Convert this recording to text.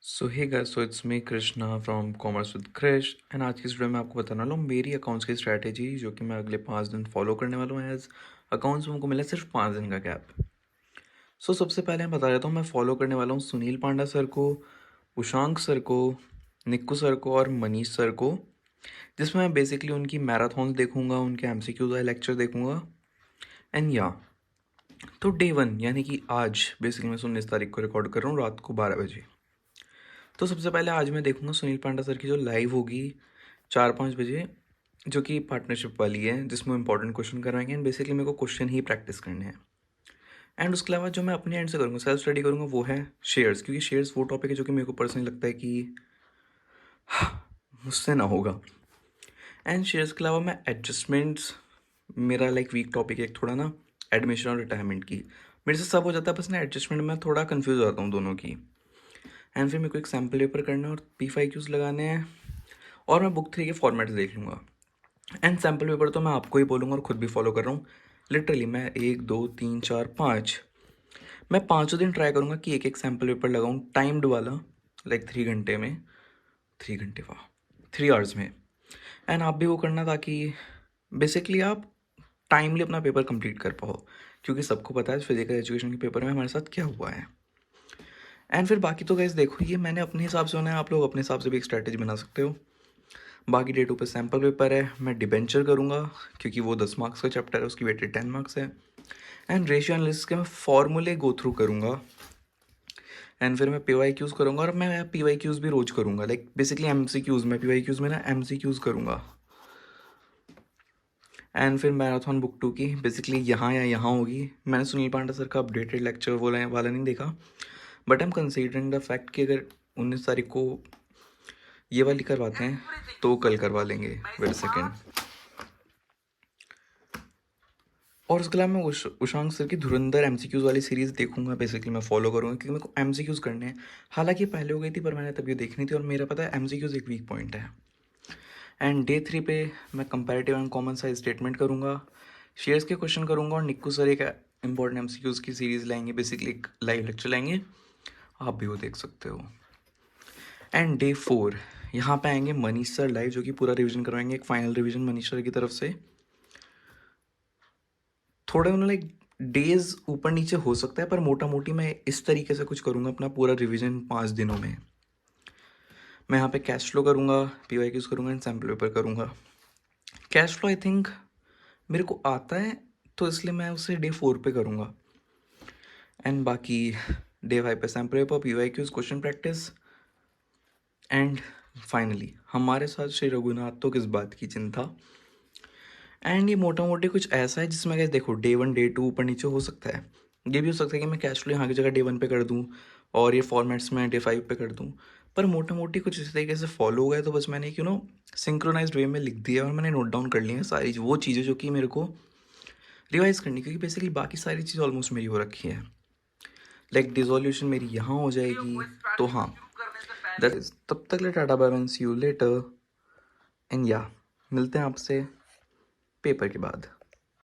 So hey guys, so it's me Krishna from commerce with Krish. And आज की इस video में आपको बताने वाला हूँ मेरी अकाउंट्स की स्ट्रैटेजी जो कि मैं अगले 5 दिन फॉलो करने वाला हूँ। एज अकाउंट्स में हमको मिला सिर्फ 5 दिन का गैप। सो सबसे पहले मैं बता देता हूँ, मैं फॉलो करने वाला हूँ सुनील पांडा सर को, उशांक सर को, निक्कू सर को और मनीष सर को, जिसमें मैं बेसिकली उनकी मैराथॉन्स देखूंगा, उनके एमसीक्यूज वाले लेक्चर देखूंगा। एंड या तो डे 1 यानी कि आज बेसिकली मैं 19 तारीख को रिकॉर्ड कर रहा हूँ रात को 12 बजे। तो सबसे पहले आज मैं देखूंगा सुनील पांडा सर की जो लाइव होगी 4-5 बजे, जो कि पार्टनरशिप वाली है, जिसमें इंपॉर्टेंट क्वेश्चन करवाएंगे एंड बेसिकली मेरे को क्वेश्चन ही प्रैक्टिस करने हैं। एंड उसके अलावा जो मैं अपने एंड से करूँगा, सेल्फ स्टडी करूँगा, वो है शेयर्स, क्योंकि शेयर्स वो टॉपिक है जो कि मेरे को पर्सनली लगता है कि मुझसे ना होगा। एंड शेयर्स के अलावा मैं एडजस्टमेंट्स, मेरा लाइक वीक टॉपिक है एक थोड़ा ना, एडमिशन और रिटायरमेंट की। मेरे से सब हो जाता है, बस ना एडजस्टमेंट में थोड़ा कन्फ्यूज हो जाता हूँ दोनों की। एंड फिर मेरे को एक सैम्पल पेपर करना है और P5Qs लगाने हैं, और मैं बुक 3 के फॉर्मेट्स देख लूँगा। एंड सैम्पल पेपर तो मैं आपको ही बोलूँगा और ख़ुद भी फॉलो कर रहा हूँ। लिटरली मैं 1 2 3 4 5, मैं 5 दिन ट्राई करूँगा कि एक एक सैम्पल पेपर लगाऊँ टाइम्ड वाला, लाइक 3 घंटे में, 3 घंटे वाह 3 आवर्स में। एंड आप भी वो करना ताकि बेसिकली आप टाइमली अपना पेपर कंप्लीट कर पाओ, क्योंकि सबको पता है फिजिकल एजुकेशन के पेपर में हमारे साथ क्या हुआ है। एंड फिर बाकी तो गाइस देखो, ये मैंने अपने हिसाब से होना है, आप लोग अपने हिसाब से भी एक स्ट्रैटेजी बना सकते हो। बाकी डेटों पे सैम्पल पेपर है, मैं डिबेंचर करूँगा क्योंकि वो 10 मार्क्स का चैप्टर है, उसकी वेटेड 10 मार्क्स है। एंड रेशियो एनालिसिस के मैं फॉर्मूले गो थ्रू करूँगा। एंड फिर मैं PYQs करूँगा, और मैं PYQs भी रोज करूँगा, लाइक बेसिकली MCQs, मैं PYQs में ना MCQs करूँगा। एंड फिर मैराथन बुक 2 की बेसिकली यहाँ या यहाँ होगी। मैंने सुनील पांडा सर का अपडेटेड लेक्चर वाला नहीं देखा, but I am considering the fact कि अगर 19 तारीख को ये वाली करवाते हैं तो कल करवा लेंगे। Wait second. और उसके अलावा मैं उशांक सर की धुरंधर MCQs वाली सीरीज़ देखूंगा, बेसिकली मैं फॉलो करूँगा क्योंकि मेरे को MCQs करने हैं। हालांकि पहले हो गई थी पर मैंने तब ये देखनी थी, और मेरा पता है MCQs एक वीक पॉइंट है। एंड डे 3 पे मैं comparative and common size statement करूँगा, शेयर्स के क्वेश्चन करूँगा, और निक्कू सर एक इंपॉर्टेंट MCQs की सीरीज़ लाएंगे, बेसिकली एक लाइव लेक्चर लाएंगे, आप भी वो देख सकते हो। एंड डे 4 यहाँ पे आएंगे मनीष सर लाइव, जो कि पूरा रिवीजन करवाएंगे, एक फाइनल रिवीजन मनीष सर की तरफ से। थोड़ा लाइक डेज ऊपर नीचे हो सकता है, पर मोटा मोटी मैं इस तरीके से कुछ करूँगा अपना पूरा रिवीजन 5 दिनों में। मैं यहाँ पे कैश फ्लो करूँगा, PYQs करूँगा एंड सैम्पल पेपर करूँगा। कैश फ्लो आई थिंक मेरे को आता है, तो इसलिए मैं उसे डे 4 पे करूँगा। एंड बाकी डे 5 पे sample paper, PYQs, question practice. And finally हमारे साथ श्री रघुनाथ तो किस बात की चिंता। एंड ये मोटा मोटी कुछ ऐसा है जिसमें अगर देखो डे 1 डे 2 ऊपर नीचे हो सकता है। ये भी हो सकता है कि मैं कैश फ्लो यहाँ की जगह डे 1 पे कर दूँ और ये फॉर्मेट्स में डे 5 पे कर दूँ, पर मोटा मोटी कुछ इस तरीके से फॉलो हो गया, तो बस मैंने सिंक्रोनाइज्ड वे में लिख दिया और मैंने नोट डाउन कर ली है सारी वो चीज़ें जो कि मेरे को रिवाइज करनी, क्योंकि बेसिकली बाकी सारी चीज़ ऑलमोस्ट मेरी हो रखी है। लाइक डिजोल्यूशन मेरी यहाँ हो जाएगी, तो हाँ दैट इज। तब तक ले tata bye bye, see you later. And या मिलते हैं आपसे पेपर के बाद।